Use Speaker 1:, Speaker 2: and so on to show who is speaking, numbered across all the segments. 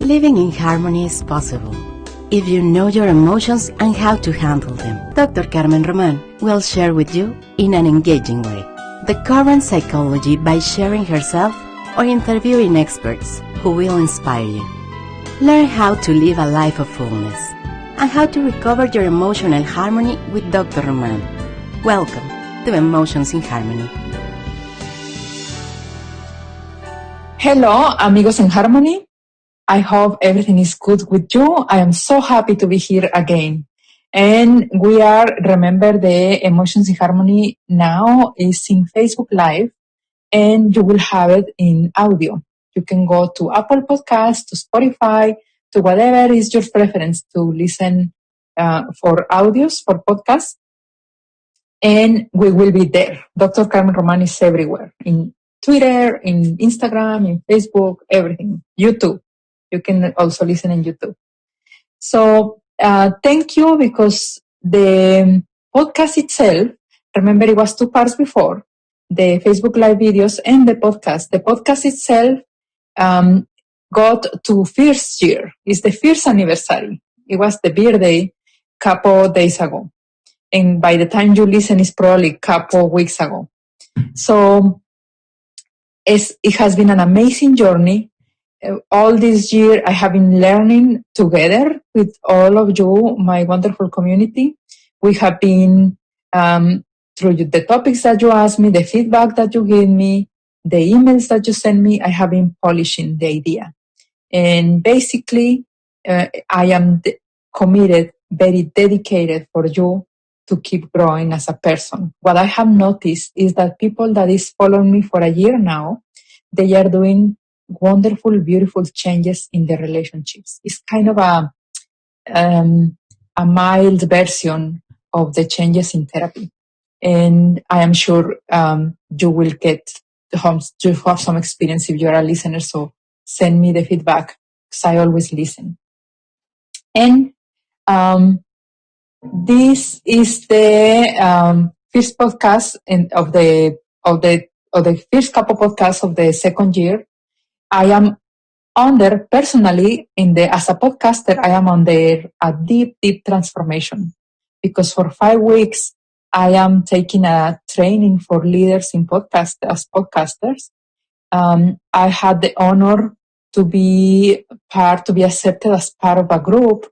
Speaker 1: Living in harmony is possible if you know your emotions and how to handle them. Dr. Carmen Roman will share with you in an engaging way the current psychology by sharing herself or interviewing experts who will inspire you. Learn how to live a life of fullness and how to recover your emotional harmony with Dr. Roman. Welcome to Emotions in Harmony.
Speaker 2: Hello, amigos in harmony. I hope everything is good with you. I am so happy to be here again. And remember the Emotions in Harmony now is in Facebook Live, and you will have it in audio. You can go to Apple Podcasts, to Spotify, to whatever is your preference to listen for audios, for podcasts. And we will be there. Dr. Carmen Roman is everywhere, in Twitter, in Instagram, in Facebook, everything. YouTube. You can also listen in YouTube. So thank you, because the podcast itself, remember it was 2 parts before, the Facebook Live videos and the podcast. The podcast itself got to first year. It's the first anniversary. It was the birthday couple days ago. And by the time you listen, it's probably a couple weeks ago. So it has been an amazing journey. All this year, I have been learning together with all of you, my wonderful community. We have been, through the topics that you asked me, the feedback that you gave me, the emails that you sent me, I have been polishing the idea. And basically, I am committed, very dedicated for you to keep growing as a person. What I have noticed is that people that is following me for a year now, they are doing wonderful, beautiful changes in their relationships. It's kind of a mild version of the changes in therapy. And I am sure you will have some experience if you're a listener. So send me the feedback, because I always listen. And this is the first podcast of the first couple podcasts of the second year. I am personally, as a podcaster, I am under a deep, deep transformation, because for 5 weeks, I am taking a training for leaders in as podcasters. I had the honor to be accepted as part of a group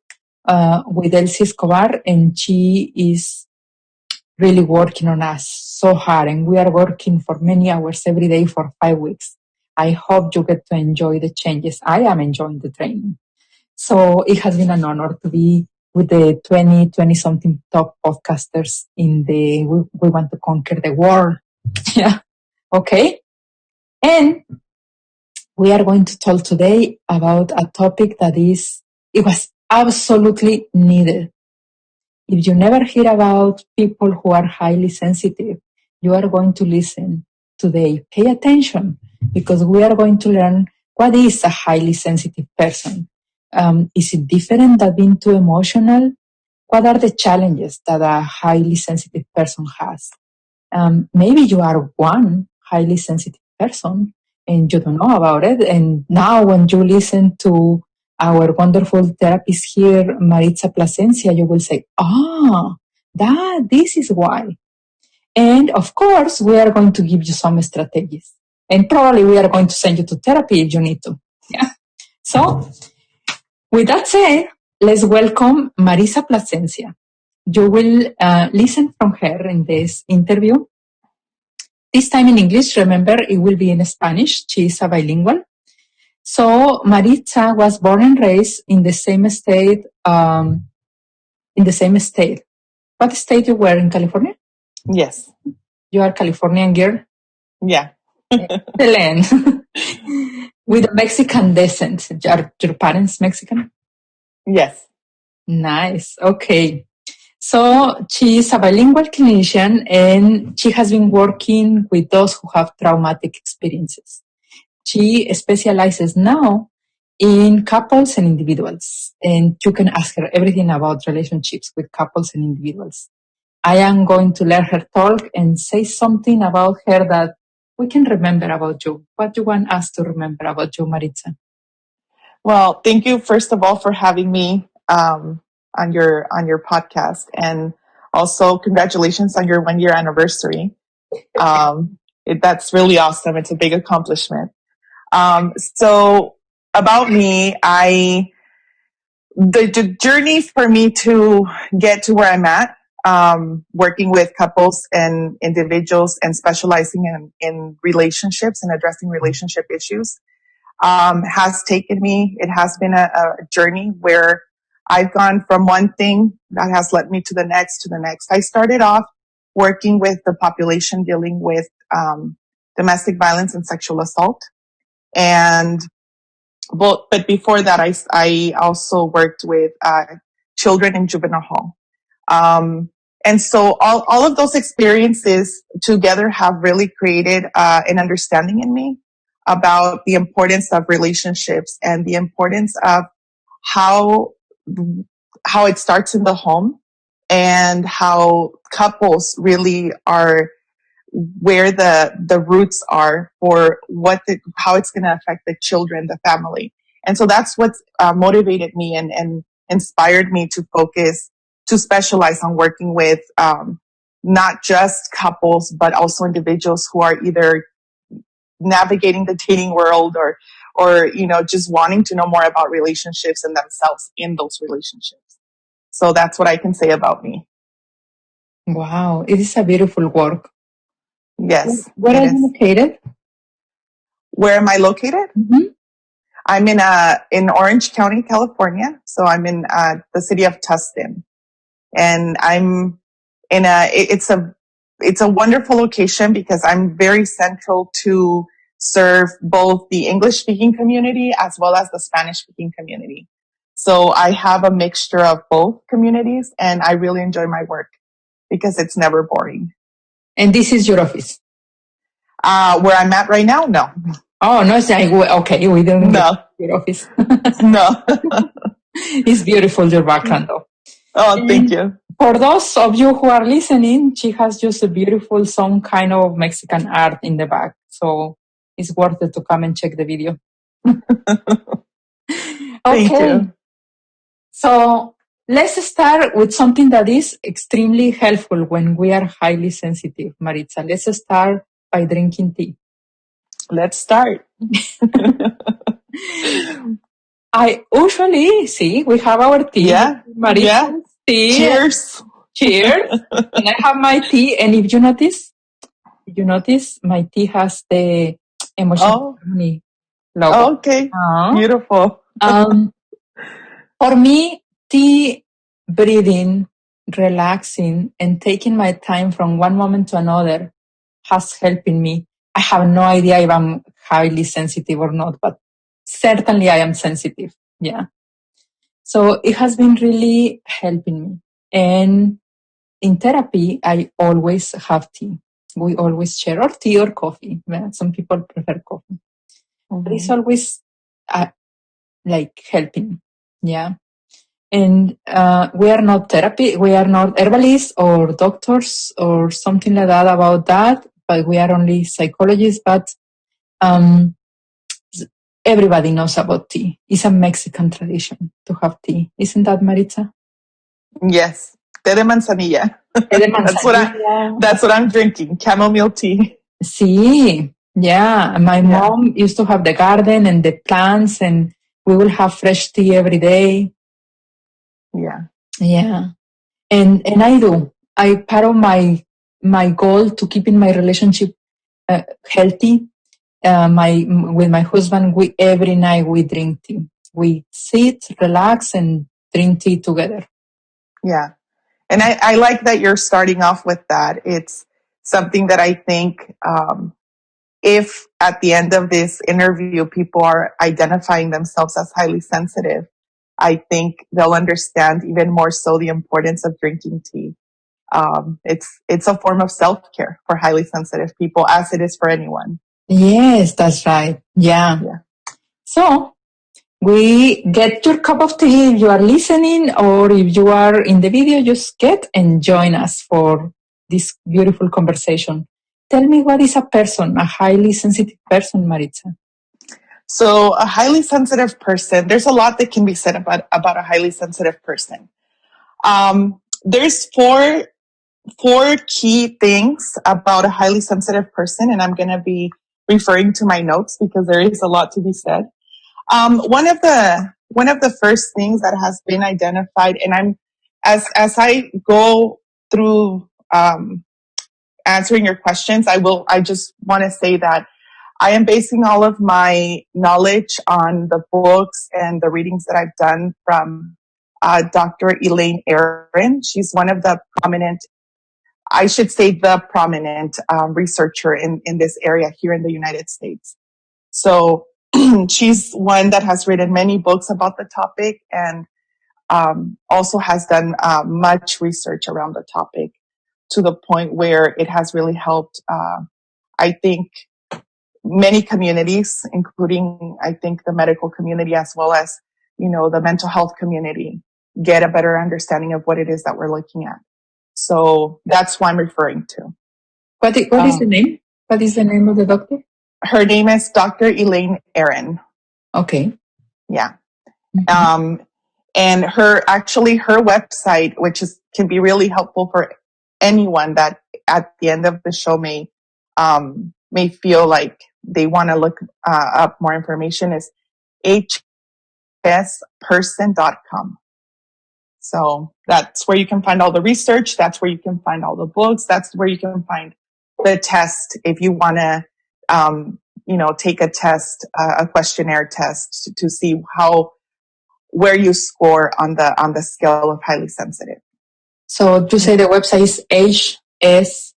Speaker 2: with Elsie Escobar, and she is really working on us so hard, and we are working for many hours every day for 5 weeks. I hope you get to enjoy the changes. I am enjoying the training. So it has been an honor to be with the 20-something top podcasters in We Want to Conquer the World. Yeah. Okay. And we are going to talk today about a topic that it was absolutely needed. If you never hear about people who are highly sensitive, you are going to listen today. Pay attention, because we are going to learn what is a highly sensitive person. Is it different than being too emotional? What are the challenges that a highly sensitive person has? Maybe you are one highly sensitive person and you don't know about it. And now when you listen to our wonderful therapist here, Martiza Plascencia, you will say, this is why. And of course, we are going to give you some strategies. And probably we are going to send you to therapy if you need to. Yeah. So, with that said, let's welcome Martiza Plascencia. You will listen from her in this interview. This time in English, remember, it will be in Spanish. She is a bilingual. So, Maritza was born and raised in the same state. What state you were in, California?
Speaker 3: Yes.
Speaker 2: You are Californian girl?
Speaker 3: Yeah.
Speaker 2: Excellent. With a Mexican descent. Are your parents Mexican?
Speaker 3: Yes.
Speaker 2: Nice. Okay. So she is a bilingual clinician, and she has been working with those who have traumatic experiences. She specializes now in couples and individuals, and you can ask her everything about relationships with couples and individuals. I am going to let her talk and say something about her that we can remember about you. What do you want us to remember about you, Maritza?
Speaker 3: Well, thank you first of all for having me on your podcast, and also congratulations on your 1 year anniversary. That's really awesome. It's a big accomplishment. So about me, the journey for me to get to where I'm at, working with couples and individuals and specializing in relationships and addressing relationship issues, has taken me. It has been a journey where I've gone from one thing that has led me to the next, to the next. I started off working with the population dealing with domestic violence and sexual assault. But before that, I also worked with children in juvenile hall. And so all of those experiences together have really created an understanding in me about the importance of relationships and the importance of how it starts in the home, and how couples really are where the roots are for how it's going to affect the children, the family. And so that's what's motivated me and inspired me to focus, to specialize on working with not just couples, but also individuals who are either navigating the dating world or just wanting to know more about relationships and themselves in those relationships. So that's what I can say about me.
Speaker 2: Wow, it is a beautiful work.
Speaker 3: Yes.
Speaker 2: Where are you located?
Speaker 3: Where am I located?
Speaker 2: Mm-hmm.
Speaker 3: I'm in Orange County, California. So I'm in the city of Tustin, and I'm in it's a wonderful location because I'm very central to serve both the English speaking community as well as the Spanish speaking community. So I have a mixture of both communities, and I really enjoy my work because it's never boring.
Speaker 2: And this is your office?
Speaker 3: Where I'm at right now? No.
Speaker 2: Oh, no, okay, we don't
Speaker 3: know
Speaker 2: your office.
Speaker 3: No.
Speaker 2: It's beautiful, your background, though.
Speaker 3: Oh, thank you.
Speaker 2: For those of you who are listening, she has just a beautiful, some kind of Mexican art in the back. So it's worth it to come and check the video.
Speaker 3: Thank you.
Speaker 2: So let's start with something that is extremely helpful when we are highly sensitive, Maritza. Let's start by drinking tea.
Speaker 3: Let's start.
Speaker 2: I usually see we have our tea.
Speaker 3: Yeah.
Speaker 2: Maritza's tea.
Speaker 3: Cheers.
Speaker 2: Cheers. And I have my tea. And if you notice, my tea has the Emotions Journey logo.
Speaker 3: Oh, okay. Beautiful.
Speaker 2: For me, tea, breathing, relaxing, and taking my time from one moment to another has helped me. I have no idea if I'm highly sensitive or not, but certainly I am sensitive. Yeah. So it has been really helping me. And in therapy, I always have tea. We always share or tea or coffee. Some people prefer coffee. Mm-hmm. But it's always like helping. Yeah. And we are not therapy. We are not herbalists or doctors or something like that about that. But we are only psychologists. But everybody knows about tea. It's a Mexican tradition to have tea. Isn't that, Maritza?
Speaker 3: Yes. Té de manzanilla. That's what I'm drinking. Chamomile tea.
Speaker 2: Sí. Yeah. My mom used to have the garden and the plants, and we will have fresh tea every day.
Speaker 3: Yeah.
Speaker 2: Yeah. And I do. Part of my goal to keeping my relationship healthy, with my husband, every night we drink tea. We sit, relax, and drink tea together.
Speaker 3: Yeah. And I like that you're starting off with that. It's something that I think, if at the end of this interview, people are identifying themselves as highly sensitive, I think they'll understand even more so the importance of drinking tea. It's a form of self-care for highly sensitive people, as it is for anyone.
Speaker 2: Yes, that's right. Yeah. So we get your cup of tea if you are listening, or if you are in the video, just get and join us for this beautiful conversation. Tell me, what is a highly sensitive person, Maritza?
Speaker 3: So a highly sensitive person, there's a lot that can be said about a highly sensitive person. There's four key things about a highly sensitive person, and I'm going to be referring to my notes because there is a lot to be said. One of the first things that has been identified, and as I go through answering your questions, I just want to say that I am basing all of my knowledge on the books and the readings that I've done from Dr. Elaine Aron. She's one of the prominent, I should say the prominent researcher in this area here in the United States. So she's one that has written many books about the topic and also has done much research around the topic to the point where it has really helped, I think, many communities, including, I think, the medical community as well as, the mental health community, get a better understanding of what it is that we're looking at. So that's what I'm referring to.
Speaker 2: What is the name? What is the name of the doctor?
Speaker 3: Her name is Dr. Elaine Aron.
Speaker 2: Okay.
Speaker 3: Yeah. Mm-hmm. And her website, which can be really helpful for anyone that at the end of the show may feel like they want to look up more information, is hsperson.com. So that's where you can find all the research. That's where you can find all the books. That's where you can find the test if you want to, take a test, a questionnaire test to see where you score on the scale of highly sensitive.
Speaker 2: So to say the website is HS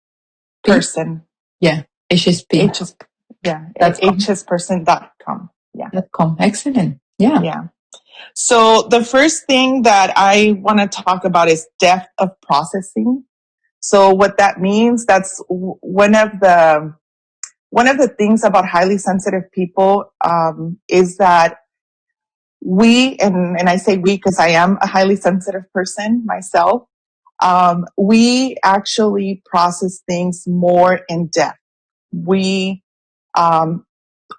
Speaker 3: person.
Speaker 2: Yeah, HSP.
Speaker 3: That's hsperson.com. Yeah.
Speaker 2: .com. Excellent. Yeah.
Speaker 3: Yeah. So the first thing that I want to talk about is depth of processing. So what that means, that's one of the things about highly sensitive people is that we, and I say we because I am a highly sensitive person myself, we actually process things more in depth. We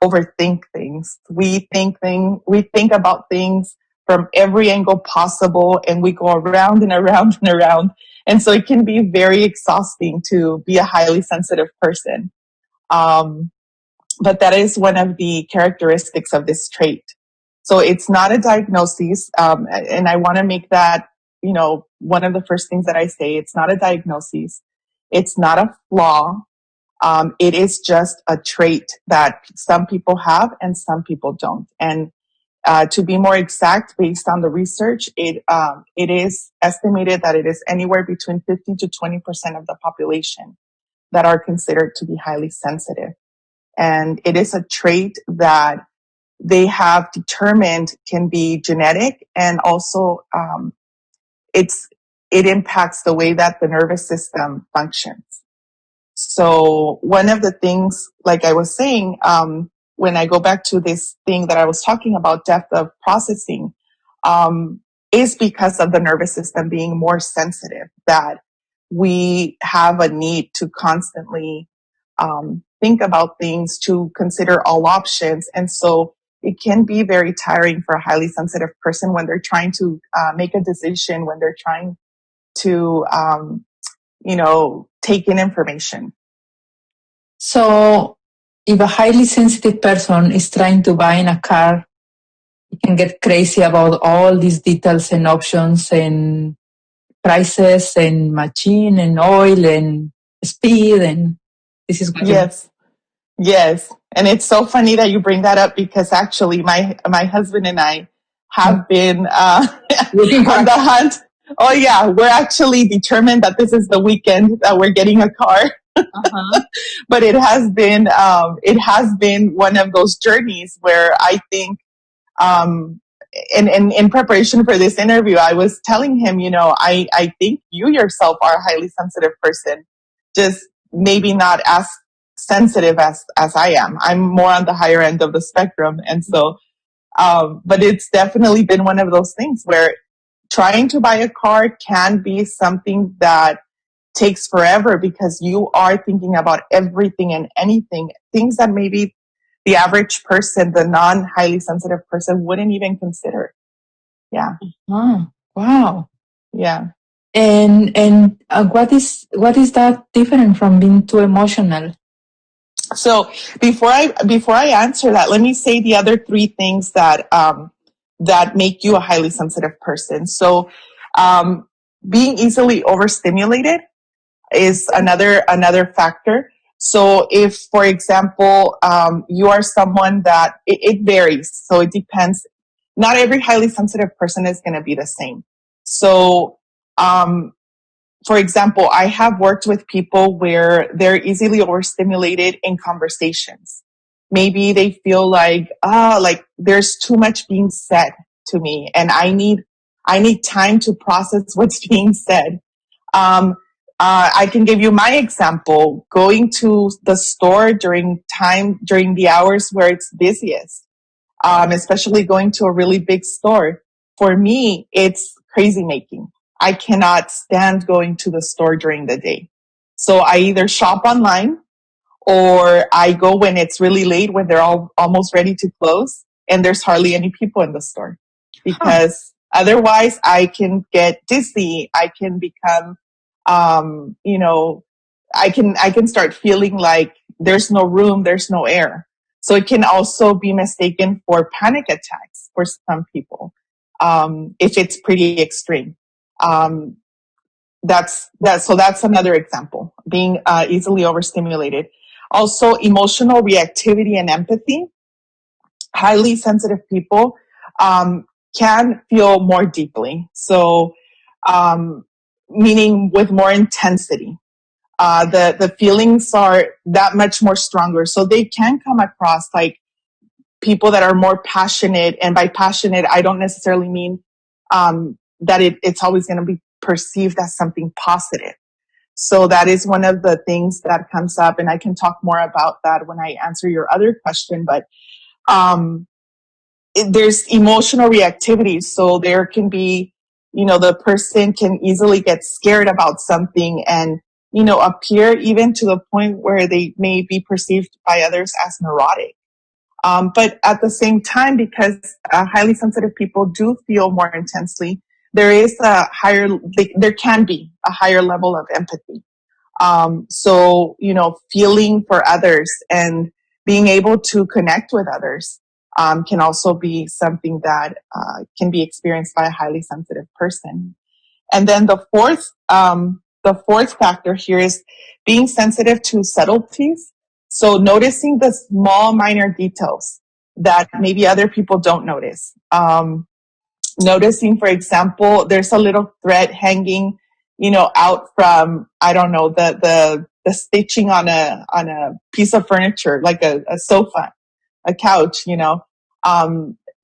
Speaker 3: overthink things. We think about things from every angle possible, and we go around and around and around. And so it can be very exhausting to be a highly sensitive person. But that is one of the characteristics of this trait. So it's not a diagnosis. And I want to make that, one of the first things that I say, it's not a diagnosis. It's not a flaw. It is just a trait that some people have and some people don't. And to be more exact, based on the research, it is estimated that it is anywhere between 50 to 20% of the population that are considered to be highly sensitive. And it is a trait that they have determined can be genetic, and also it impacts the way that the nervous system functions. So one of the things, like I was saying, when I go back to this thing that I was talking about, depth of processing, is because of the nervous system being more sensitive, that we have a need to constantly think about things, to consider all options. And so it can be very tiring for a highly sensitive person when they're trying to make a decision, when they're trying to, take in information.
Speaker 2: So if a highly sensitive person is trying to buy in a car, you can get crazy about all these details and options and prices and machine and oil and speed, and this is
Speaker 3: Yes. And it's so funny that you bring that up, because actually my husband and I have been on the hunt. Oh yeah, we're actually determined that this is the weekend that we're getting a car. Uh-huh. But it has been one of those journeys where I think in preparation for this interview, I was telling him, I think you yourself are a highly sensitive person, just maybe not as sensitive as I am. I'm more on the higher end of the spectrum. And so, but it's definitely been one of those things where trying to buy a car can be something that takes forever, because you are thinking about everything and anything, things that maybe the average person, the non-highly sensitive person, wouldn't even consider. Yeah.
Speaker 2: Wow.
Speaker 3: Yeah.
Speaker 2: And what is that different from being too emotional?
Speaker 3: So before I answer that, let me say the other three things that that make you a highly sensitive person. So being easily overstimulated is another factor. So if, for example, you are someone that it varies, so it depends. Not every highly sensitive person is going to be the same. So for example, I have worked with people where they're easily overstimulated in conversations. Maybe they feel like there's too much being said to me, and I need time to process what's being said. I can give you my example. Going to the store during the hours where it's busiest, especially going to a really big store. For me, it's crazy making. I cannot stand going to the store during the day. So I either shop online or I go when it's really late, when they're all almost ready to close and there's hardly any people in the store, because otherwise I can get dizzy. I can become, I can start feeling like there's no room, there's no air. So it can also be mistaken for panic attacks for some people, if it's pretty extreme. So that's another example, being easily overstimulated. Also, emotional reactivity and empathy. Highly sensitive people can feel more deeply. So, meaning with more intensity. The feelings are that much more stronger. So they can come across like people that are more passionate. And by passionate, I don't necessarily mean that it's always going to be perceived as something positive. So that is one of the things that comes up. And I can talk more about that when I answer your other question. But there's emotional reactivity. So there can be, the person can easily get scared about something and, appear even to the point where they may be perceived by others as neurotic. But at the same time, because highly sensitive people do feel more intensely, there can be a higher level of empathy. So, feeling for others and being able to connect with others can also be something that can be experienced by a highly sensitive person. And then the fourth factor here is being sensitive to subtleties. So noticing the small, minor details that maybe other people don't notice. Noticing, for example, there's a little thread hanging, out from, I don't know, the stitching on a piece of furniture, like a sofa, a couch,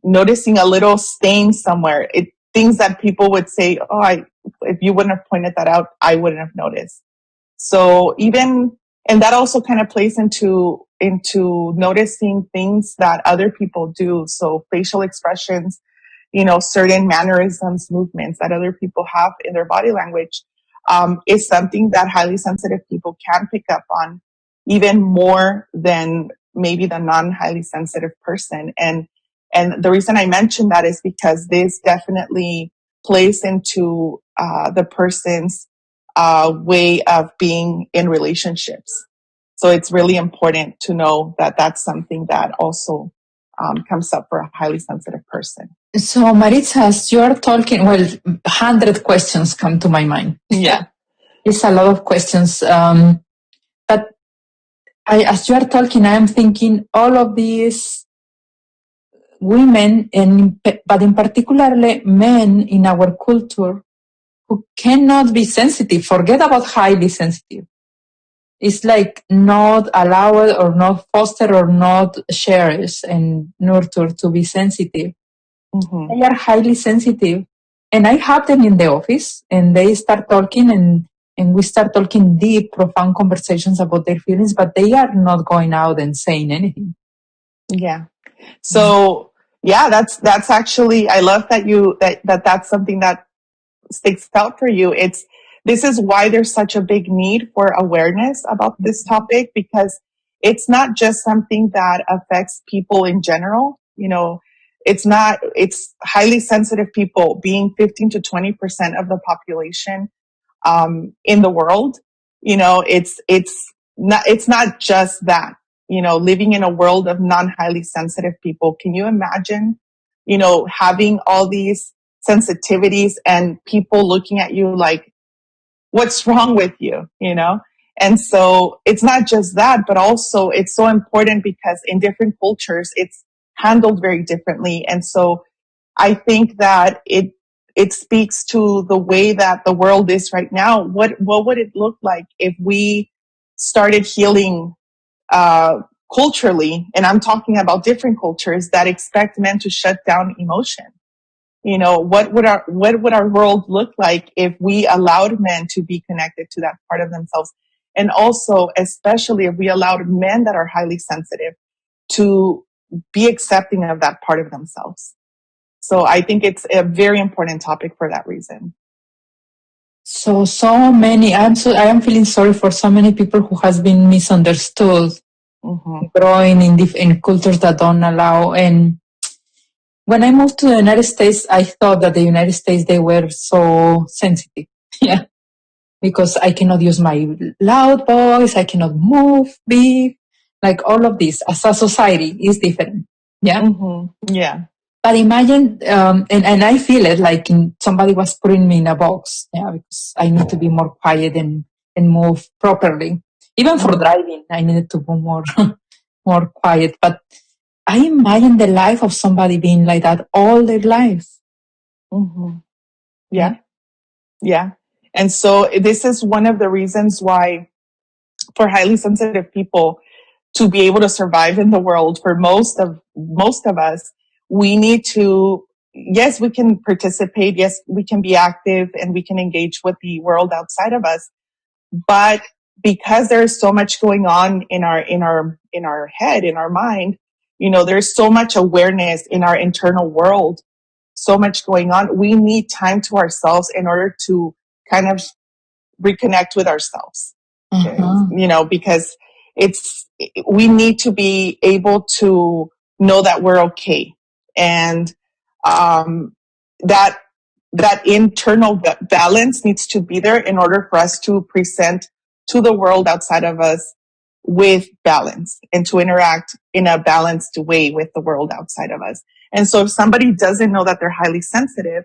Speaker 3: noticing a little stain somewhere. Things that people would say, if you wouldn't have pointed that out, I wouldn't have noticed. So and that also kind of plays into noticing things that other people do. So facial expressions, certain mannerisms, movements that other people have in their body language, is something that highly sensitive people can pick up on even more than maybe the non-highly sensitive person. And the reason I mention that is because this definitely plays into the person's way of being in relationships. So it's really important to know that that's something that also comes up for a highly sensitive person.
Speaker 2: So Maritza, as you're talking, 100 questions come to my mind.
Speaker 3: Yeah.
Speaker 2: It's a lot of questions. But as you are talking, I am thinking all of these women, but in particularly men in our culture, who cannot be sensitive. Forget about highly sensitive. It's like not allowed or not fostered or not cherished and nurtured to be sensitive. Mm-hmm. They are highly sensitive. And I have them in the office and they start talking and we start talking deep, profound conversations about their feelings, but they are not going out and saying anything.
Speaker 3: Yeah. So yeah, that's actually, I love that that's something that sticks out for you. This is why there's such a big need for awareness about this topic, because it's not just something that affects people in general. It's highly sensitive people being 15 to 20% of the population in the world. It's not just that, living in a world of non-highly sensitive people. Can you imagine, having all these sensitivities and people looking at you like, what's wrong with you, And so it's not just that, but also it's so important because in different cultures, it's handled very differently. And so I think that it speaks to the way that the world is right now. What would it look like if we started healing culturally? And I'm talking about different cultures that expect men to shut down emotion. What would our world look like if we allowed men to be connected to that part of themselves? And also, especially if we allowed men that are highly sensitive to be accepting of that part of themselves. So I think it's a very important topic for that reason.
Speaker 2: So many. I am feeling sorry for so many people who has been misunderstood, growing in cultures that don't allow. And when I moved to the United States, I thought that the United States, they were so sensitive. Yeah. Because I cannot use my loud voice, I cannot move big, like all of this as a society is different. Yeah.
Speaker 3: Yeah.
Speaker 2: But imagine, and I feel it like somebody was putting me in a box, yeah, because I need to be more quiet and move properly. Even for driving, I needed to be more quiet. But I imagine the life of somebody being like that all their lives.
Speaker 3: Yeah. Yeah. And so this is one of the reasons why for highly sensitive people to be able to survive in the world, for most of us, we need to, yes, we can participate. Yes, we can be active and we can engage with the world outside of us. But because there's so much going on in our head, in our mind, there's so much awareness in our internal world, so much going on. We need time to ourselves in order to kind of reconnect with ourselves, because we need to be able to know that we're okay. And that internal balance needs to be there in order for us to present to the world outside of us with balance and to interact in a balanced way with the world outside of us. And so if somebody doesn't know that they're highly sensitive,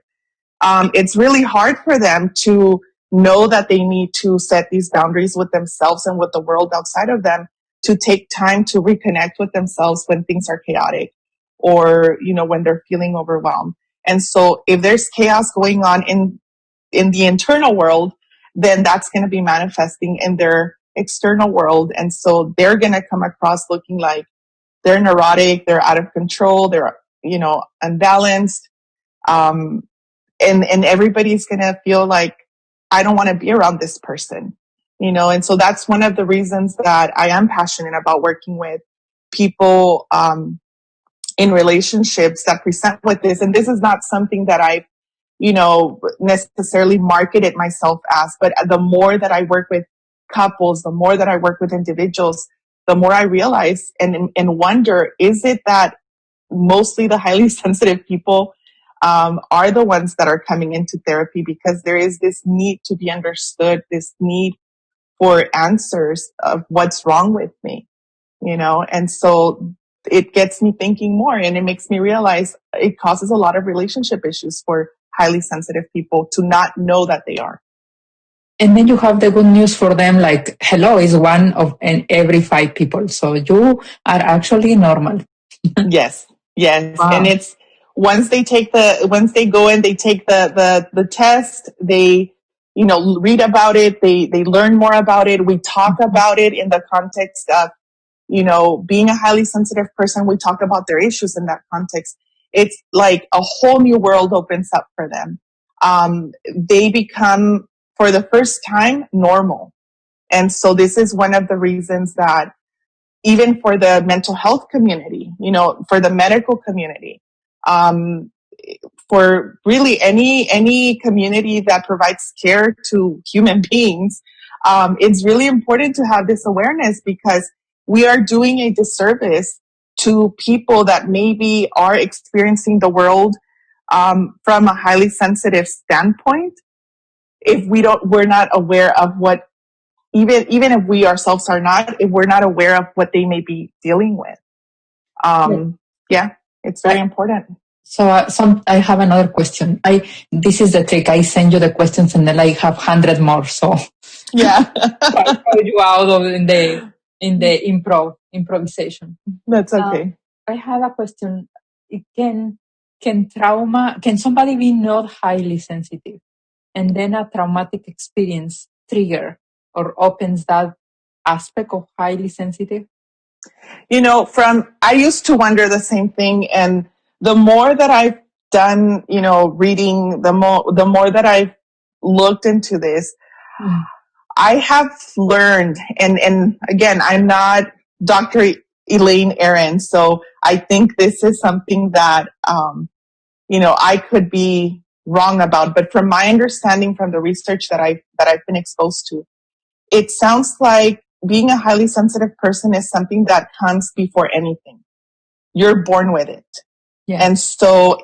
Speaker 3: it's really hard for them to know that they need to set these boundaries with themselves and with the world outside of them, to take time to reconnect with themselves when things are chaotic or, when they're feeling overwhelmed. And so if there's chaos going on in the internal world, then that's going to be manifesting in their external world. And so they're going to come across looking like they're neurotic, they're out of control, they're, unbalanced. And everybody's going to feel like, I don't want to be around this person, and so that's one of the reasons that I am passionate about working with people in relationships that present with this. And this is not something that I, necessarily marketed myself as, but the more that I work with couples, the more that I work with individuals, the more I realize and wonder, is it that mostly the highly sensitive people are the ones that are coming into therapy because there is this need to be understood, this need for answers of what's wrong with me, and so it gets me thinking more, and it makes me realize it causes a lot of relationship issues for highly sensitive people to not know that they are.
Speaker 2: And then you have the good news for them, like, hello is one of in every 5 people. So you are actually normal.
Speaker 3: Yes.
Speaker 2: Wow.
Speaker 3: And it's once they go and they take the test, they, read about it, they learn more about it. We talk about it in the context of, being a highly sensitive person. We talk about their issues in that context. It's like a whole new world opens up for them. They become, for the first time, normal. And so this is one of the reasons that even for the mental health community, for the medical community, for really any community that provides care to human beings, it's really important to have this awareness because, we are doing a disservice to people that maybe are experiencing the world from a highly sensitive standpoint if we're not aware of what, even if we ourselves are not, if we're not aware of what they may be dealing with. Yeah, it's very important.
Speaker 2: So I have another question. This is the trick. I send you the questions and then I have 100 more. So
Speaker 3: yeah,
Speaker 2: I throw you out of in the improvisation.
Speaker 3: That's okay.
Speaker 2: I have a question. Can somebody be not highly sensitive and then a traumatic experience trigger or opens that aspect of highly sensitive?
Speaker 3: I used to wonder the same thing, and the more that I've done, reading, the more that I've looked into this, I have learned, and again, I'm not Dr. Elaine Aaron, so I think this is something that, I could be wrong about, but from my understanding from the research that I've been exposed to, it sounds like being a highly sensitive person is something that comes before anything. You're born with it. Yeah. And so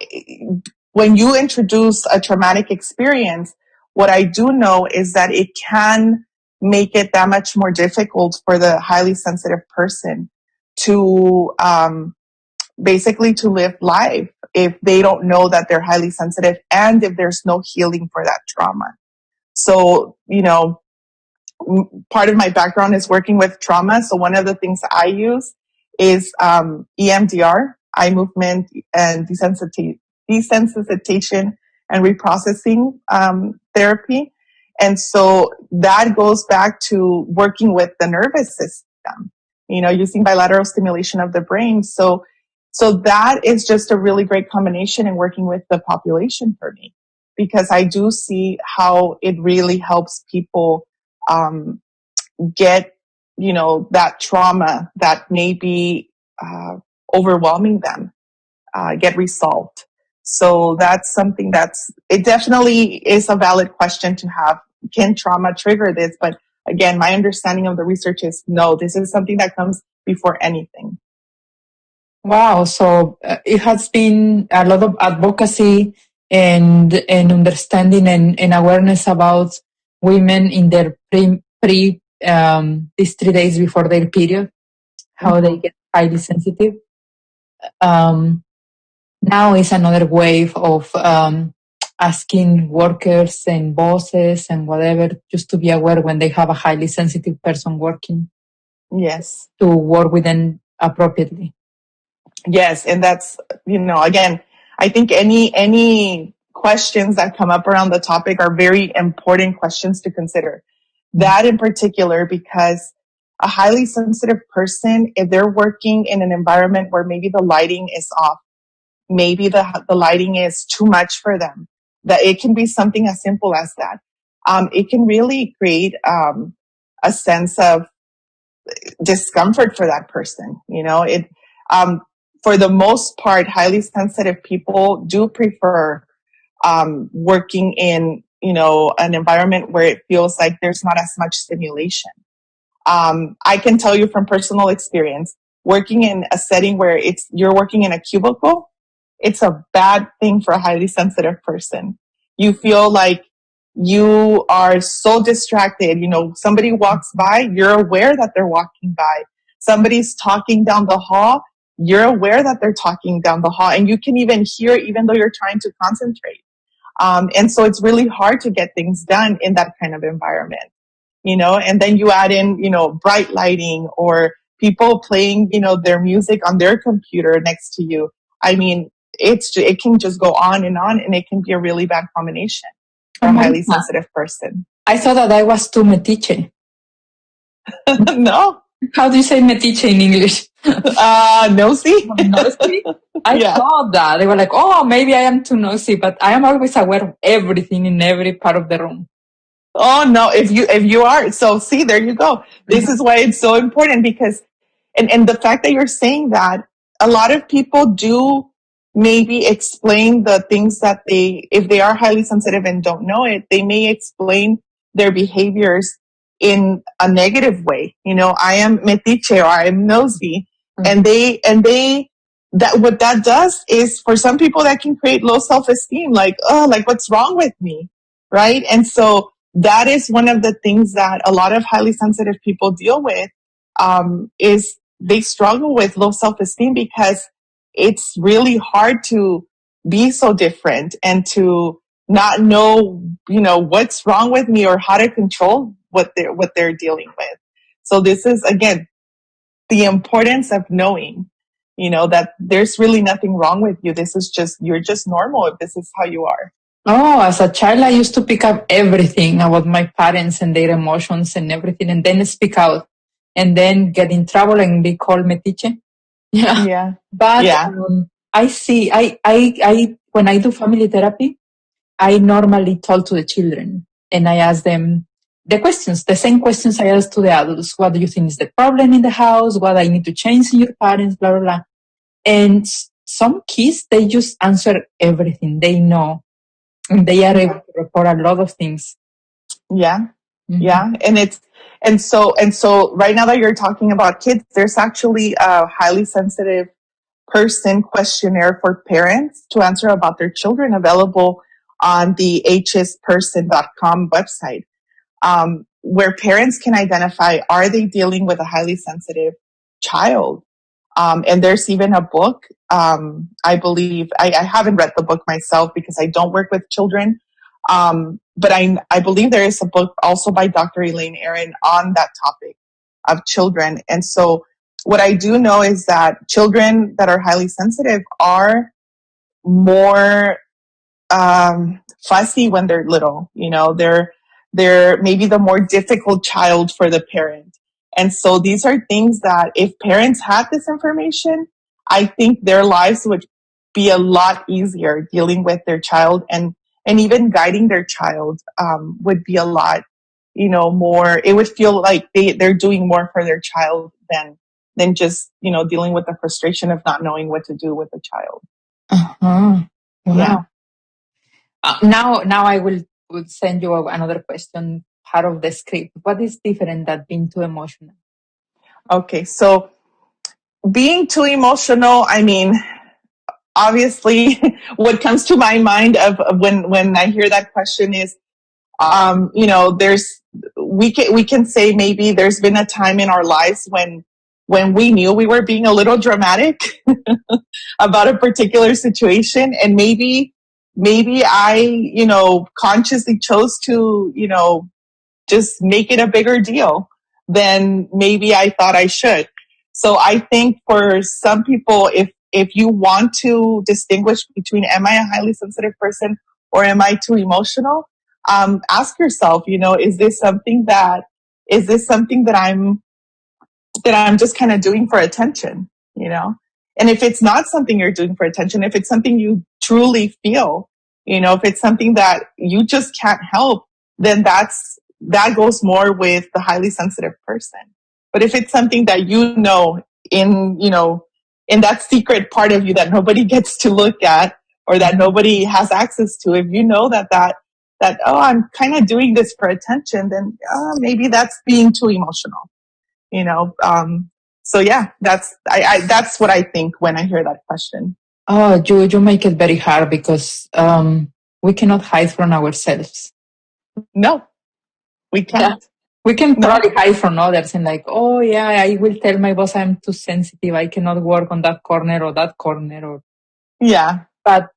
Speaker 3: when you introduce a traumatic experience, what I do know is that it can make it that much more difficult for the highly sensitive person to basically to live life if they don't know that they're highly sensitive and if there's no healing for that trauma. So, part of my background is working with trauma. So one of the things I use is EMDR, eye movement and desensitization and reprocessing therapy. And so that goes back to working with the nervous system, using bilateral stimulation of the brain. So that is just a really great combination in working with the population for me, because I do see how it really helps people get, that trauma that may be overwhelming them, get resolved. So that's something it definitely is a valid question to have. Can trauma trigger this? But again, my understanding of the research is no, this is something that comes before anything.
Speaker 2: Wow. So it has been a lot of advocacy and understanding and awareness about women in their these 3 days before their period, how they get highly sensitive. Now is another wave of asking workers and bosses and whatever just to be aware when they have a highly sensitive person working.
Speaker 3: Yes.
Speaker 2: To work with them appropriately. Yes,
Speaker 3: and that's, again, I think any questions that come up around the topic are very important questions to consider. That in particular, because a highly sensitive person, if they're working in an environment where maybe the lighting is off, maybe the lighting is too much for them, that it can be something as simple as that. It can really create a sense of discomfort for that person. For the most part, highly sensitive people do prefer working in, an environment where it feels like there's not as much stimulation. I can tell you from personal experience, working in a setting where you're working in a cubicle, it's a bad thing for a highly sensitive person. You feel like you are so distracted. Somebody walks by, you're aware that they're walking by. Somebody's talking down the hall, you're aware that they're talking down the hall, and you can even hear even though you're trying to concentrate. And so it's really hard to get things done in that kind of environment, and then you add in, bright lighting or people playing, their music on their computer next to you. I mean, it can just go on, and it can be a really bad combination for a highly sensitive person.
Speaker 2: I thought that I was too metiche.
Speaker 3: No.
Speaker 2: How do you say metiche in English?
Speaker 3: Nosy.
Speaker 2: Nosy? I thought that. They were like, oh, maybe I am too nosy, but I am always aware of everything in every part of the room.
Speaker 3: Oh, no, if you are. So see, there you go. This is why it's so important, because, and the fact that you're saying that, a lot of people do maybe explain the things that if they are highly sensitive and don't know it, they may explain their behaviors in a negative way. You know, I am metiche or I am nosy. And that what that does is for some people that can create low self-esteem, like, oh, like what's wrong with me? Right. And so that is one of the things that a lot of highly sensitive people deal with, is they struggle with low self-esteem because it's really hard to be so different and to not know, you know, what's wrong with me or how to control what they're dealing with. So this is, again, the importance of knowing, you know, that there's really nothing wrong with you. This is just, you're just normal if this is how you are.
Speaker 2: Oh, as a child, I used to pick up everything about my parents and their emotions and everything, and then speak out, and then get in trouble and be called metiche. Yeah.
Speaker 3: Yeah.
Speaker 2: But
Speaker 3: Yeah.
Speaker 2: I see, when I do family therapy, I normally talk to the children and I ask them the questions, the same questions I ask to the adults. What do you think is the problem in the house? What I need to change in your parents, blah, blah, blah. And some kids, they just answer everything. They know. And they are able to report a lot of things.
Speaker 3: Yeah. Mm-hmm. Yeah. And so right now that you're talking about kids, there's actually a highly sensitive person questionnaire for parents to answer about their children available on the hsperson.com website, where parents can identify, are they dealing with a highly sensitive child? And there's even a book, I believe, I haven't read the book myself because I don't work with children. But I believe there is a book also by Dr. Elaine Aron on that topic of children. And so what I do know is that children that are highly sensitive are more fussy when they're little. You know, they're maybe the more difficult child for the parent. And so these are things that if parents had this information, I think their lives would be a lot easier dealing with their child, and even guiding their child would be a lot, you know, more, it would feel like they're doing more for their child than just, you know, dealing with the frustration of not knowing what to do with a child.
Speaker 2: Uh-huh. Wow.
Speaker 3: Yeah.
Speaker 2: Now I would send you another question, part of the script. What is different than being too emotional?
Speaker 3: Okay, so being too emotional, I mean, obviously what comes to my mind of when I hear that question is, you know, we can say maybe there's been a time in our lives when we knew we were being a little dramatic about a particular situation, and maybe I, you know, consciously chose to, you know, just make it a bigger deal than maybe I thought I should. So I think for some people, if you want to distinguish between, am I a highly sensitive person or am I too emotional? Ask yourself, you know, is this something that I'm just kind of doing for attention, you know? And if it's not something you're doing for attention, if it's something you truly feel, you know, if it's something that you just can't help, then that goes more with the highly sensitive person. But if it's something that you know, in that secret part of you that nobody gets to look at or that nobody has access to, if you know that oh, I'm kind of doing this for attention, then maybe that's being too emotional. You know, so yeah, that's what I think when I hear that question.
Speaker 2: Oh, you make it very hard because we cannot hide from ourselves.
Speaker 3: No, we can't.
Speaker 2: Yeah. We can probably hide from others and like, oh yeah, I will tell my boss I'm too sensitive. I cannot work on that corner or that corner. Or
Speaker 3: yeah.
Speaker 2: But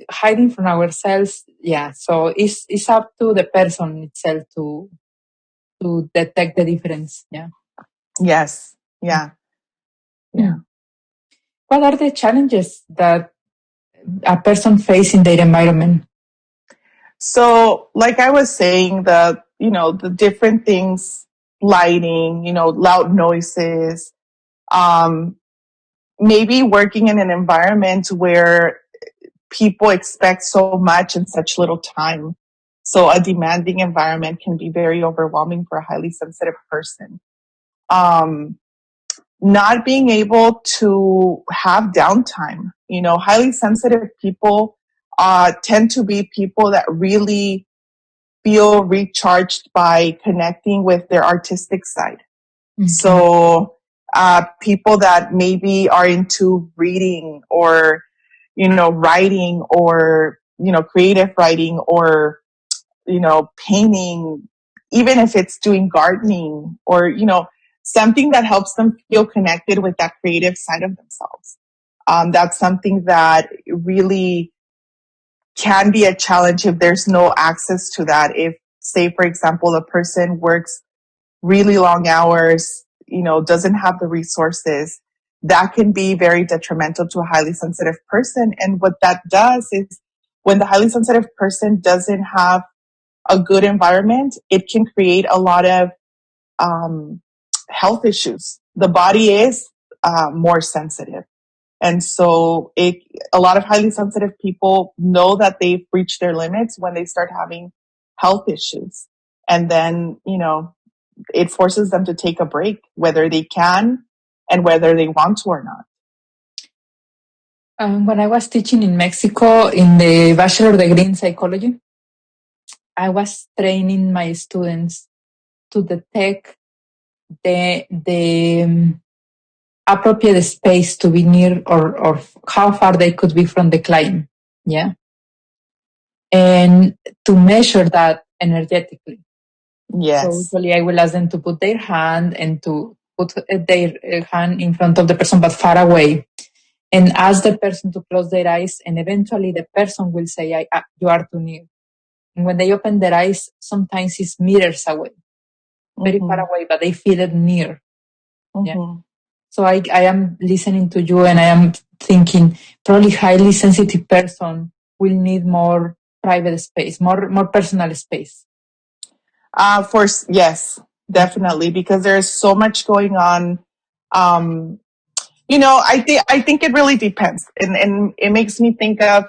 Speaker 2: hiding from ourselves, yeah. So it's up to the person itself to detect the difference. Yeah.
Speaker 3: Yes. Yeah. Yeah.
Speaker 2: What are the challenges that a person faces in their environment?
Speaker 3: So, like I was saying, the different things, lighting, you know, loud noises, maybe working in an environment where people expect so much in such little time. So a demanding environment can be very overwhelming for a highly sensitive person. Not being able to have downtime. You know, highly sensitive people tend to be people that really feel recharged by connecting with their artistic side.
Speaker 2: Okay.
Speaker 3: So people that maybe are into reading or, writing or, creative writing or, painting, even if it's doing gardening or, something that helps them feel connected with that creative side of themselves. That's something that really can be a challenge if there's no access to that. If, say, for example, a person works really long hours, doesn't have the resources, that can be very detrimental to a highly sensitive person. And what that does is when the highly sensitive person doesn't have a good environment, it can create a lot of health issues. The body is more sensitive. And so a lot of highly sensitive people know that they've reached their limits when they start having health issues. And then, it forces them to take a break, whether they can and whether they want to or not.
Speaker 2: When I was teaching in Mexico in the bachelor degree in psychology, I was training my students to detect the appropriate space to be near or how far they could be from the client. Yeah. And to measure that energetically.
Speaker 3: Yes.
Speaker 2: So usually I will ask them to put their hand and to put their hand in front of the person but far away and ask the person to close their eyes, and eventually the person will say, you are too near. And when they open their eyes, sometimes it's meters away, very far away, but they feel it near. Yeah. So I am listening to you and I am thinking probably highly sensitive person will need more private space, more personal space.
Speaker 3: Yes, definitely, because there's so much going on. I think it really depends, and it makes me think of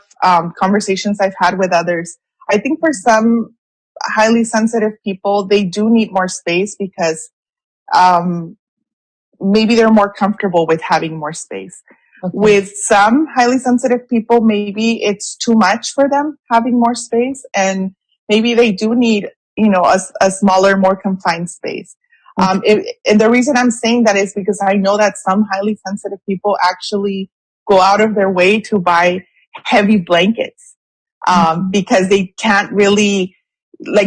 Speaker 3: conversations I've had with others. I think for some highly sensitive people, they do need more space because maybe they're more comfortable with having more space. Okay. With some highly sensitive people, maybe it's too much for them having more space, and maybe they do need, a smaller, more confined space. And the reason I'm saying that is because I know that some highly sensitive people actually go out of their way to buy heavy blankets, because they can't really,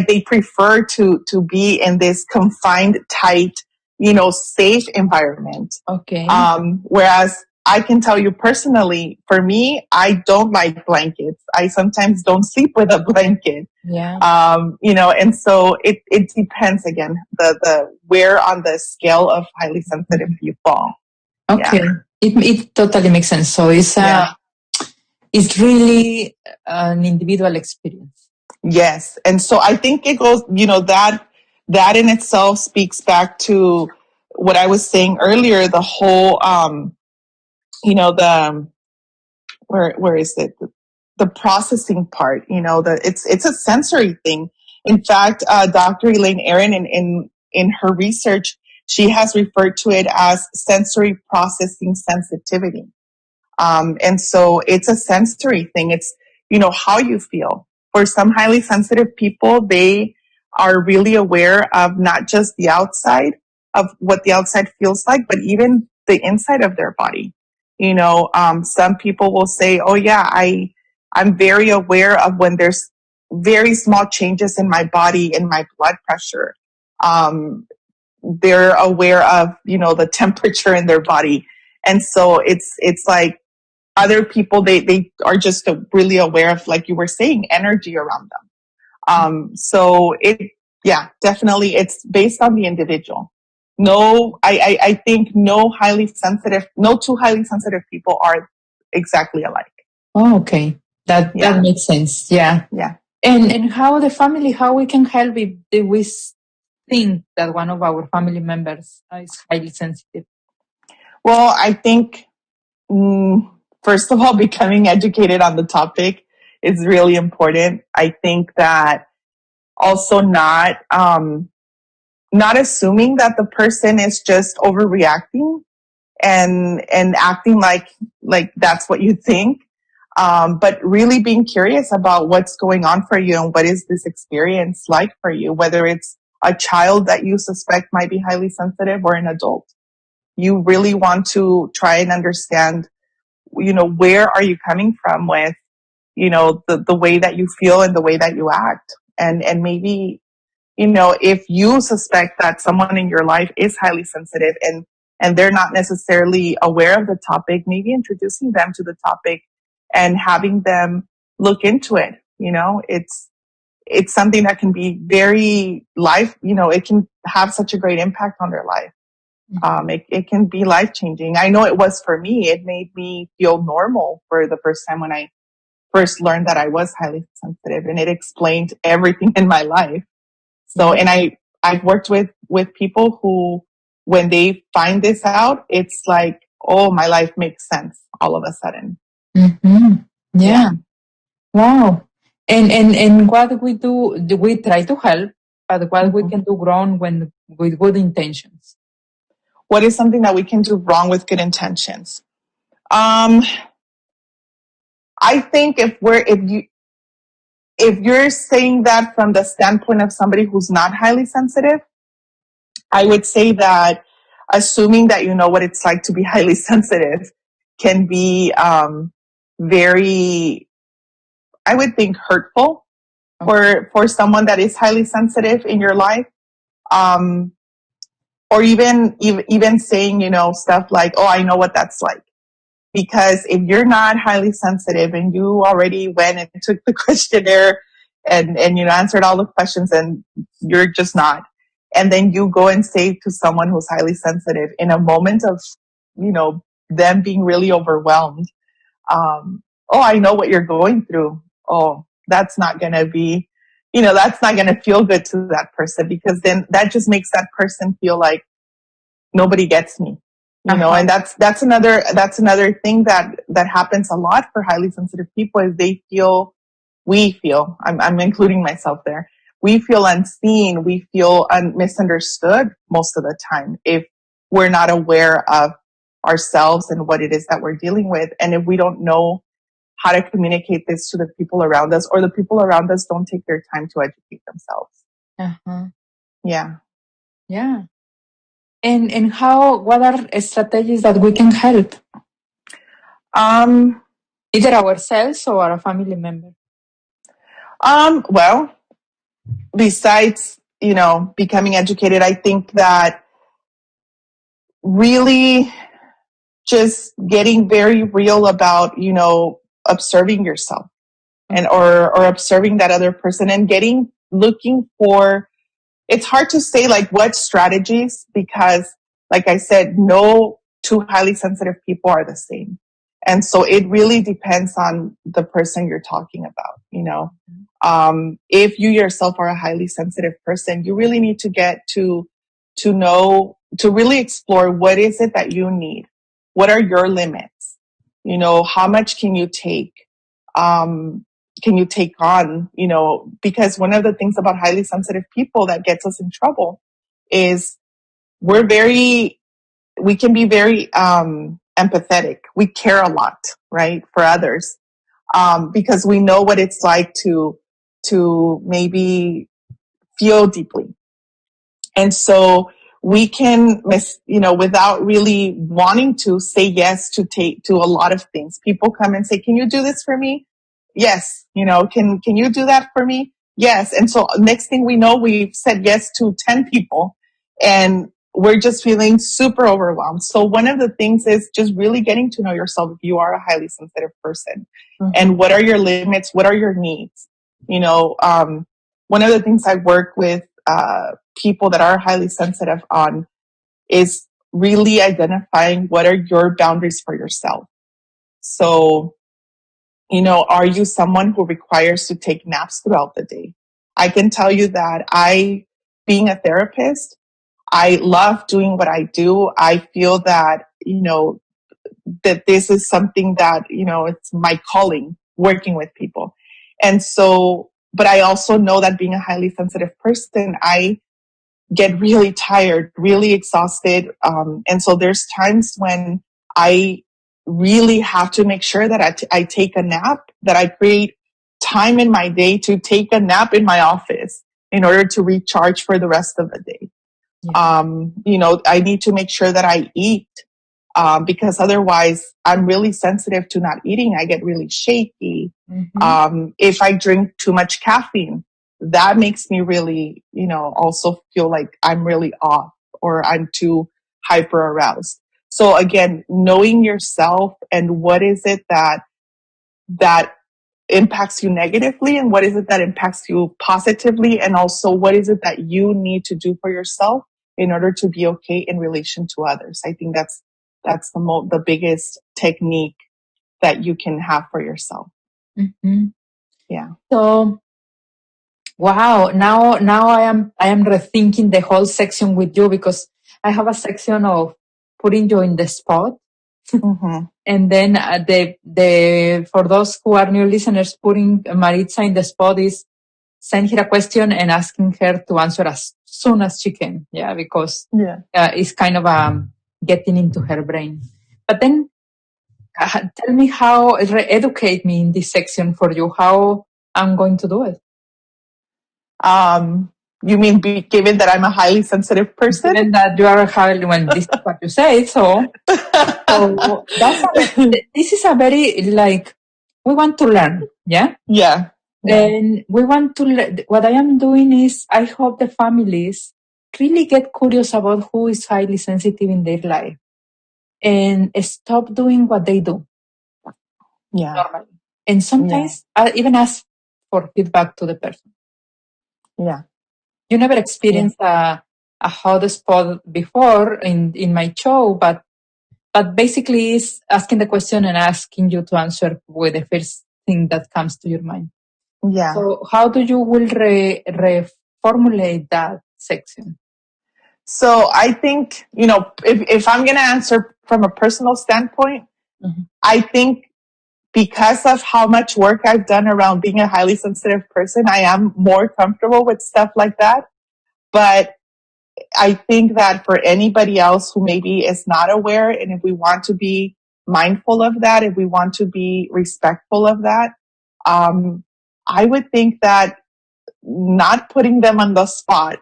Speaker 3: they prefer to be in this confined, tight, safe environment.
Speaker 2: Okay.
Speaker 3: Whereas I can tell you personally, for me, I don't like blankets. I sometimes don't sleep with a blanket.
Speaker 2: Yeah.
Speaker 3: And so it depends again, the where on the scale of highly sensitive you fall.
Speaker 2: Okay. Yeah. It totally makes sense. So it's really an individual experience.
Speaker 3: Yes. And so I think it goes, that in itself speaks back to what I was saying earlier, the whole, where is it? The processing part, it's a sensory thing. In fact, Dr. Elaine Aron in her research, she has referred to it as sensory processing sensitivity. And so it's a sensory thing. It's, how you feel. For some highly sensitive people, they are really aware of not just the outside of what the outside feels like, but even the inside of their body. Some people will say, oh yeah, I'm very aware of when there's very small changes in my body, in my blood pressure. They're aware of, the temperature in their body. And so it's like other people, they are just really aware of, like you were saying, energy around them. So definitely it's based on the individual. No, I think no two highly sensitive people are exactly alike.
Speaker 2: Oh, okay. That makes sense. Yeah.
Speaker 3: Yeah.
Speaker 2: And how we can help if we think that one of our family members is highly sensitive?
Speaker 3: Well, I think, first of all, becoming educated on the topic is really important. I think that also not assuming that the person is just overreacting and acting like that's what you think. But really being curious about what's going on for you and what is this experience like for you, whether it's a child that you suspect might be highly sensitive or an adult. You really want to try and understand, where are you coming from with, the way that you feel and the way that you act. And maybe, if you suspect that someone in your life is highly sensitive and they're not necessarily aware of the topic, maybe introducing them to the topic and having them look into it. It's something that can be very it can have such a great impact on their life. It can be life changing. I know it was for me. It made me feel normal for the first time when I first learned that I was highly sensitive, and it explained everything in my life. So, and I've worked with people who, when they find this out, it's like, oh, my life makes sense all of a sudden.
Speaker 2: Mm-hmm. Yeah. Wow. And what we do we try to help, but what we can do wrong with good intentions?
Speaker 3: What is something that we can do wrong with good intentions? I think if you're saying that from the standpoint of somebody who's not highly sensitive, I would say that assuming that you know what it's like to be highly sensitive can be very, I would think, hurtful for someone that is highly sensitive in your life. Or even saying, stuff like, oh, I know what that's like. Because if you're not highly sensitive and you already went and took the questionnaire and answered all the questions and you're just not, and then you go and say to someone who's highly sensitive in a moment of, them being really overwhelmed, oh, I know what you're going through. Oh, that's not going to be, that's not going to feel good to that person, because then that just makes that person feel like nobody gets me. And that's another thing that happens a lot for highly sensitive people is we feel, I'm including myself there. We feel unseen. We feel misunderstood most of the time if we're not aware of ourselves and what it is that we're dealing with. And if we don't know how to communicate this to the people around us, or the people around us don't take their time to educate themselves. Yeah.
Speaker 2: Yeah. And what are strategies that we can help? Either ourselves or a family member.
Speaker 3: Well, besides, becoming educated, I think that really just getting very real about, observing yourself and or observing that other person and looking for, it's hard to say like what strategies, because like I said, no two highly sensitive people are the same. And so it really depends on the person you're talking about, if you yourself are a highly sensitive person, you really need to get to know, to really explore what is it that you need. What are your limits? How much can you take? Can you take on, because one of the things about highly sensitive people that gets us in trouble is we can be very empathetic. We care a lot, right, for others, because we know what it's like to maybe feel deeply. And so we can without really wanting to say yes to a lot of things. People come and say, can you do this for me? Yes. Can you do that for me? Yes. And so next thing we know, we've said yes to 10 people and we're just feeling super overwhelmed. So one of the things is just really getting to know yourself if you are a highly sensitive person. Mm-hmm. And what are your limits? What are your needs? One of the things I work with people that are highly sensitive on is really identifying what are your boundaries for yourself. So, are you someone who requires to take naps throughout the day? I can tell you that being a therapist, I love doing what I do. I feel that, that this is something that, it's my calling, working with people. And so, but I also know that being a highly sensitive person, I get really tired, really exhausted. And so there's times when I really have to make sure that I take a nap, that I create time in my day to take a nap in my office in order to recharge for the rest of the day.
Speaker 2: Yeah.
Speaker 3: I need to make sure that I eat, because otherwise I'm really sensitive to not eating. I get really shaky. If I drink too much caffeine, that makes me really, also feel like I'm really off or I'm too hyper aroused. So again, knowing yourself and what is it that impacts you negatively and what is it that impacts you positively, and also what is it that you need to do for yourself in order to be okay in relation to others. I think that's the biggest technique that you can have for yourself. Yeah.
Speaker 2: So, wow. Now I am rethinking the whole section with you, because I have a section of putting you in the spot. And then for those who are new listeners, putting Maritza in the spot is send her a question and asking her to answer as soon as she can. Yeah, because it's kind of getting into her brain. But then tell me educate me in this section for you, how I'm going to do it.
Speaker 3: You mean given that I'm a highly sensitive person?
Speaker 2: Given that you are highly, well, this is what you say, so this is a very, like, we want to learn, yeah?
Speaker 3: Yeah.
Speaker 2: And we want to learn. What I am doing is, I hope the families really get curious about who is highly sensitive in their life and stop doing what they do.
Speaker 3: Yeah.
Speaker 2: Normally. And sometimes I even ask for feedback to the person.
Speaker 3: Yeah.
Speaker 2: You never experienced a hot spot before in my show, but basically it's asking the question and asking you to answer with the first thing that comes to your mind.
Speaker 3: Yeah.
Speaker 2: So how do you will reformulate that section?
Speaker 3: So I think, if I'm going to answer from a personal standpoint, I think because of how much work I've done around being a highly sensitive person, I am more comfortable with stuff like that. But I think that for anybody else who maybe is not aware, and if we want to be mindful of that, if we want to be respectful of that, I would think that not putting them on the spot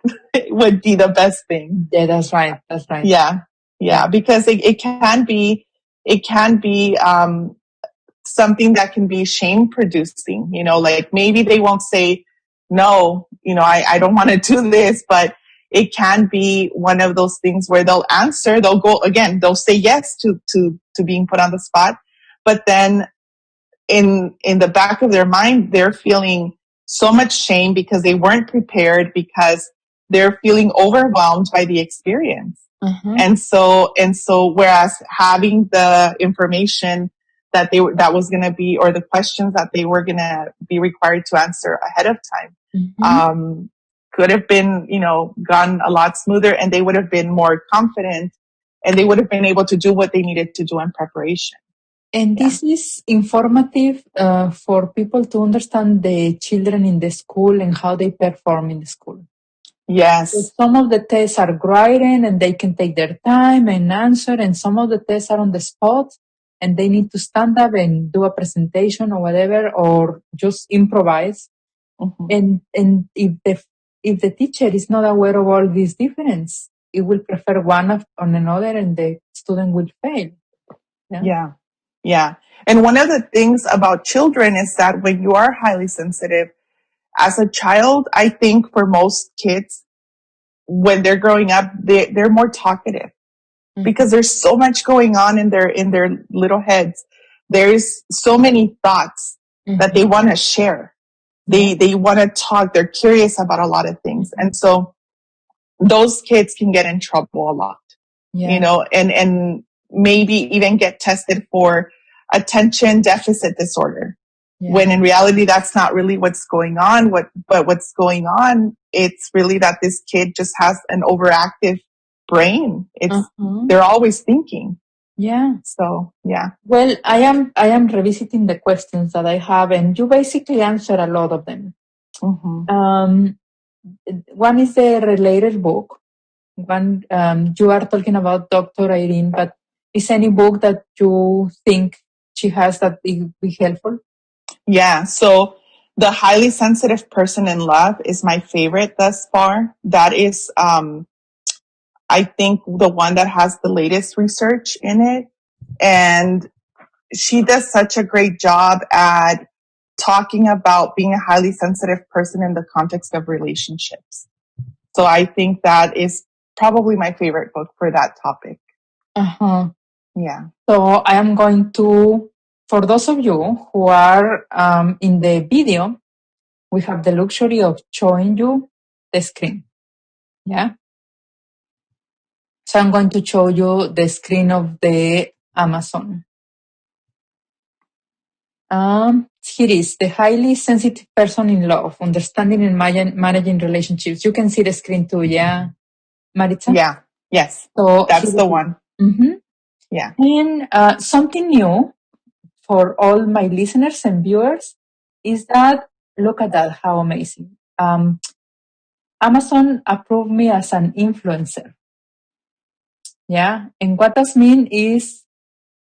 Speaker 3: would be the best thing.
Speaker 2: Yeah, that's right.
Speaker 3: Yeah. Because it can be something that can be shame producing, like maybe they won't say, no, I don't want to do this, but it can be one of those things where they'll say yes to being put on the spot. But then in the back of their mind, they're feeling so much shame because they weren't prepared, because they're feeling overwhelmed by the experience. And so whereas having the information that was going to be, or the questions that they were going to be required to answer ahead of time, could have been, gone a lot smoother, and they would have been more confident, and they would have been able to do what they needed to do in preparation.
Speaker 2: And this is informative for people to understand the children in the school and how they perform in the school.
Speaker 3: Yes.
Speaker 2: So some of the tests are written and they can take their time and answer, and some of the tests are on the spot and they need to stand up and do a presentation or whatever, or just improvise. And if the teacher is not aware of all these differences, it will prefer one on another, and the student will fail.
Speaker 3: Yeah. And one of the things about children is that when you are highly sensitive as a child, I think for most kids, when they're growing up, they're more talkative because there's so much going on in their little heads. There's so many thoughts that they want to share. They want to talk. They're curious about a lot of things. And so those kids can get in trouble a lot, and maybe even get tested for attention deficit disorder. When in reality, that's not really what's going on. But what's going on, it's really that this kid just has an overactive brain. They're always thinking.
Speaker 2: Yeah.
Speaker 3: So, yeah.
Speaker 2: Well, I am revisiting the questions that I have, and you basically answer a lot of them. One is the related book. One, you are talking about Dr. Irene, but Is any book that you think she has that will be helpful?
Speaker 3: Yeah. So the highly sensitive person in love is my favorite thus far. That is, I think, the one that has the latest research in it. And she does such a great job at talking about being a highly sensitive person in the context of relationships. So I think that is probably my favorite book for that topic.
Speaker 2: Uh-huh.
Speaker 3: Yeah.
Speaker 2: So I am going to, for those of you who are in the video, we have the luxury of showing you the screen. Yeah. So I'm going to show you the screen of the Amazon. Here is the highly sensitive person in love, understanding and managing relationships. You can see the screen too, yeah, Maritza?
Speaker 3: Yeah. Yes.
Speaker 2: So
Speaker 3: That's the one.
Speaker 2: Mm-hmm.
Speaker 3: Yeah.
Speaker 2: And something new for all my listeners and viewers is that, look at that, how amazing. Amazon approved me as an influencer. Yeah. And what that means is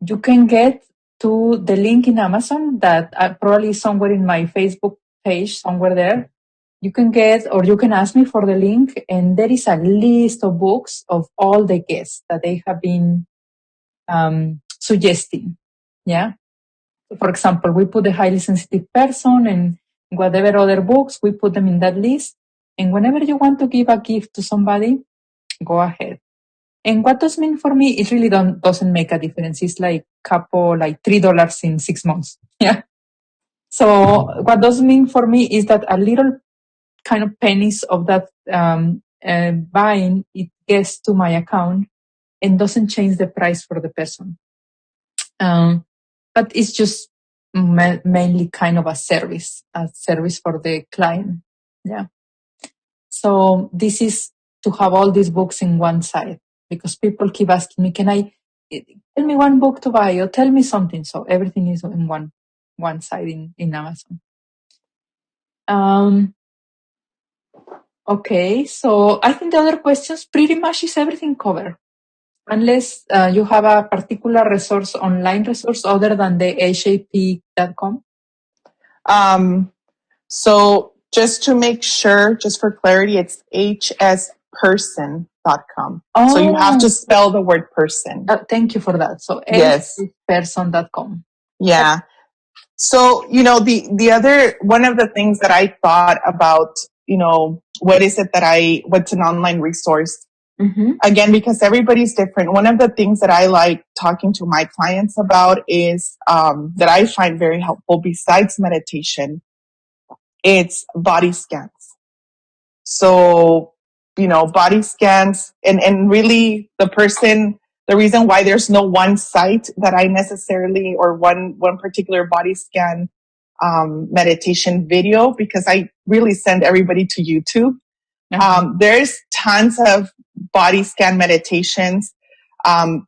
Speaker 2: you can get to the link in Amazon that probably somewhere in my Facebook page, somewhere there. You can get, or you can ask me for the link, and there is a list of books of all the guests that they have been suggesting. Yeah. For example, we put the highly sensitive person and whatever other books, we put them in that list. And whenever you want to give a gift to somebody, go ahead. And what does mean for me, it really doesn't make a difference. It's like like $3 in 6 months. Yeah. So what does mean for me is that a little kind of pennies of that buying, it gets to my account and doesn't change the price for the person. But it's just mainly kind of a service for the client. Yeah. So this is to have all these books in one side, because people keep asking me, tell me one book to buy or tell me something. So everything is in one side in Amazon. Okay. So I think the other questions pretty much is everything covered. Unless you have a particular resource, online resource other than the hap.com.
Speaker 3: So just to make sure, just for clarity, it's hsperson.com.
Speaker 2: Oh.
Speaker 3: So you have to spell the word person.
Speaker 2: Thank you for that. So
Speaker 3: Yes.
Speaker 2: hsperson.com.
Speaker 3: Yeah. So, the other, one of the things that I thought about, what's an online resource?
Speaker 2: Mm-hmm.
Speaker 3: Again, because everybody's different. One of the things that I like talking to my clients about is, that I find very helpful besides meditation, it's body scans. So, body scans and really the reason why there's no one site that I necessarily, or one particular body scan meditation video, because I really send everybody to YouTube.
Speaker 2: Uh-huh.
Speaker 3: There's tons of body scan meditations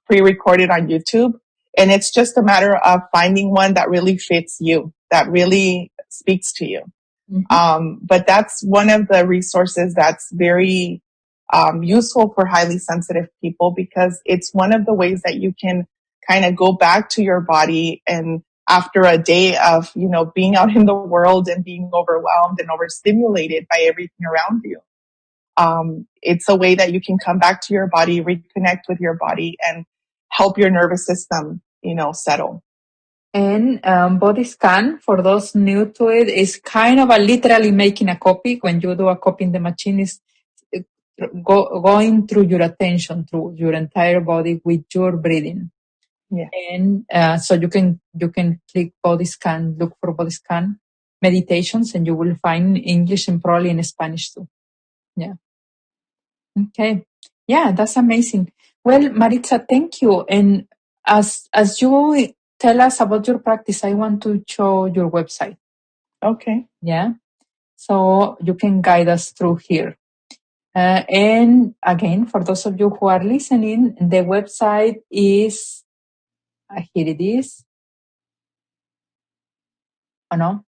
Speaker 3: pre-recorded on YouTube. And it's just a matter of finding one that really fits you, that really speaks to you.
Speaker 2: Mm-hmm.
Speaker 3: But that's one of the resources that's very useful for highly sensitive people, because it's one of the ways that you can kind of go back to your body, and after a day of being out in the world and being overwhelmed and overstimulated by everything around you, it's a way that you can come back to your body, reconnect with your body, and help your nervous system settle.
Speaker 2: And body scan, for those new to it, is kind of a literally making a copy. When you do a copy in the machine, is going through your attention, through your entire body with your breathing.
Speaker 3: Yeah.
Speaker 2: And so you can click body scan, look for body scan meditations, and you will find English and probably in Spanish too. Yeah. Okay. Yeah, that's amazing. Well, Maritza, thank you. And as you tell us about your practice, I want to show your website.
Speaker 3: Okay.
Speaker 2: Yeah. So you can guide us through here. And again, for those of you who are listening, the website is, here it is. Oh, no.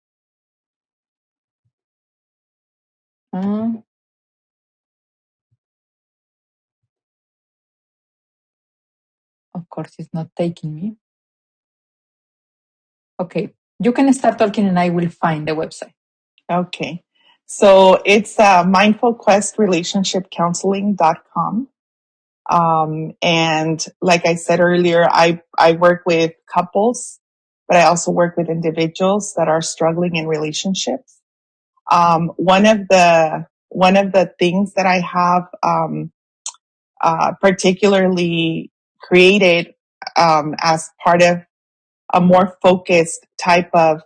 Speaker 2: Of course, it's not taking me. Okay, you can start talking and I will find the website.
Speaker 3: Okay. So it's mindfulquestrelationshipcounseling.com. And like I said earlier, I work with couples, but I also work with individuals that are struggling in relationships. One of the things that I have particularly created as part of a more focused type of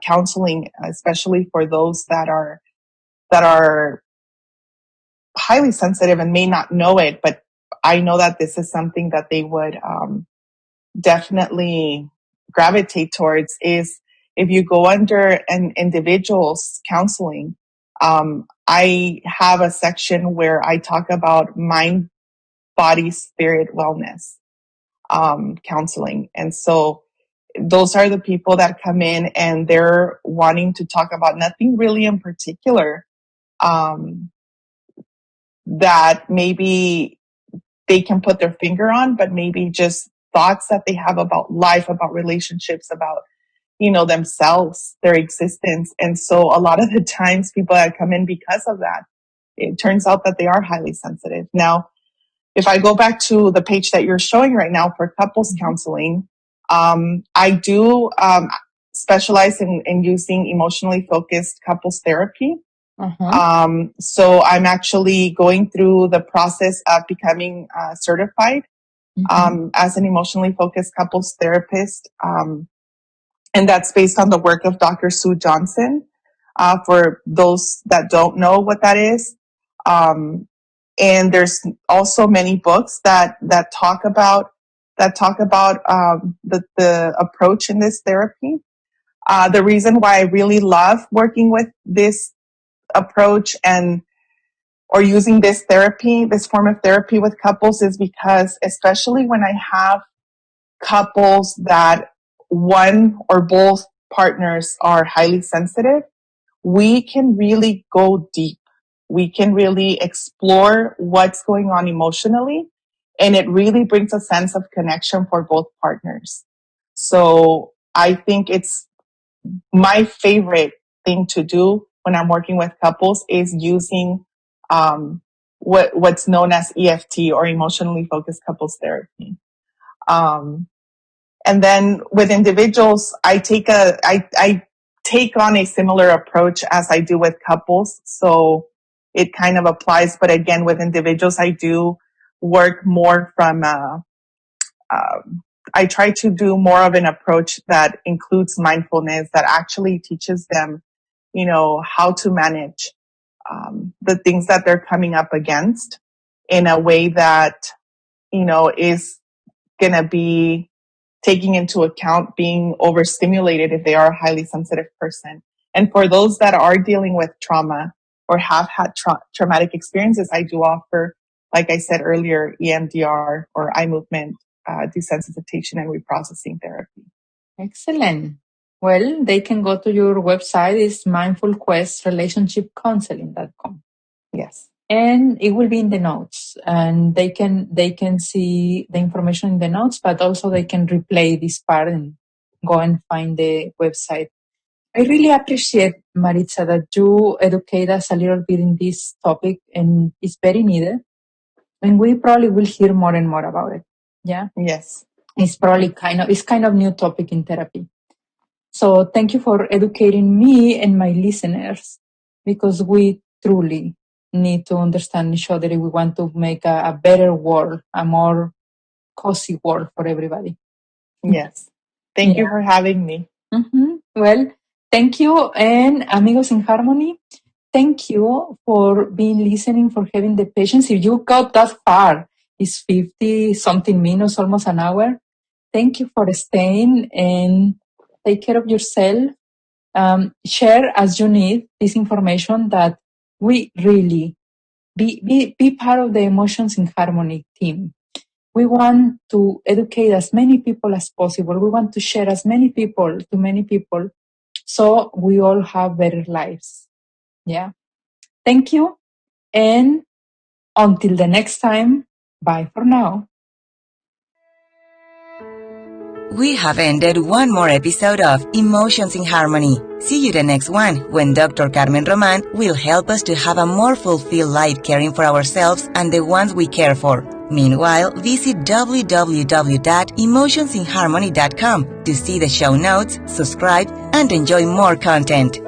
Speaker 3: counseling, especially for those that are highly sensitive and may not know it, but I know that this is something that they would definitely gravitate towards, is if you go under an individual's counseling, I have a section where I talk about mind, body, spirit wellness counseling. And so those are the people that come in and they're wanting to talk about nothing really in particular, that maybe they can put their finger on, but maybe just thoughts that they have about life, about relationships, about, themselves, their existence. And so a lot of the times people that come in because of that, it turns out that they are highly sensitive. Now, if I go back to the page that you're showing right now for couples counseling, I do specialize in using emotionally focused couples therapy. So I'm actually going through the process of becoming certified as an emotionally focused couples therapist. And that's based on the work of Dr. Sue Johnson. For those that don't know what that is. And there's also many books that talk about the approach in this therapy. The reason why I really love working with this approach or using this form of therapy with couples, is because, especially when I have couples that one or both partners are highly sensitive, we can really go deep. We can really explore what's going on emotionally, and it really brings a sense of connection for both partners. So I think it's my favorite thing to do when I'm working with couples is using what's known as EFT, or emotionally focused couples therapy. And then with individuals, I take on a similar approach as I do with couples. So it kind of applies. But again, with individuals, I do work more from, I try to do more of an approach that includes mindfulness, that actually teaches them, how to manage the things that they're coming up against in a way that, is going to be taking into account being overstimulated if they are a highly sensitive person. And for those that are dealing with trauma or have had traumatic experiences, I do offer, like I said earlier, EMDR, or eye movement desensitization and reprocessing therapy.
Speaker 2: Excellent. Well, they can go to your website. It's mindfulquestrelationshipcounseling.com.
Speaker 3: Yes.
Speaker 2: And it will be in the notes, and they can see the information in the notes, but also they can replay this part and go and find the website. I really appreciate, Maritza, that you educate us a little bit in this topic, and it's very needed. And we probably will hear more and more about it. Yeah.
Speaker 3: Yes.
Speaker 2: It's probably kind of new topic in therapy. So thank you for educating me and my listeners, because we truly need to understand each other if we want to make a better world, a more cozy world for everybody.
Speaker 3: Yes. Thank you for having me.
Speaker 2: Well, thank you. And Amigos in Harmony, thank you for being listening, for having the patience. If you got that far, it's 50 something minutes, almost an hour. Thank you for staying, and take care of yourself. Share as you need this information, that we really be part of the Emotions in Harmony team. We want to educate as many people as possible. We want to share to many people, so we all have better lives. Yeah. Thank you. And until the next time, bye for now.
Speaker 4: We have ended one more episode of Emotions in Harmony. See you the next one, when Dr. Carmen Roman will help us to have a more fulfilled life caring for ourselves and the ones we care for. Meanwhile, visit www.emotionsinharmony.com to see the show notes, subscribe, and enjoy more content.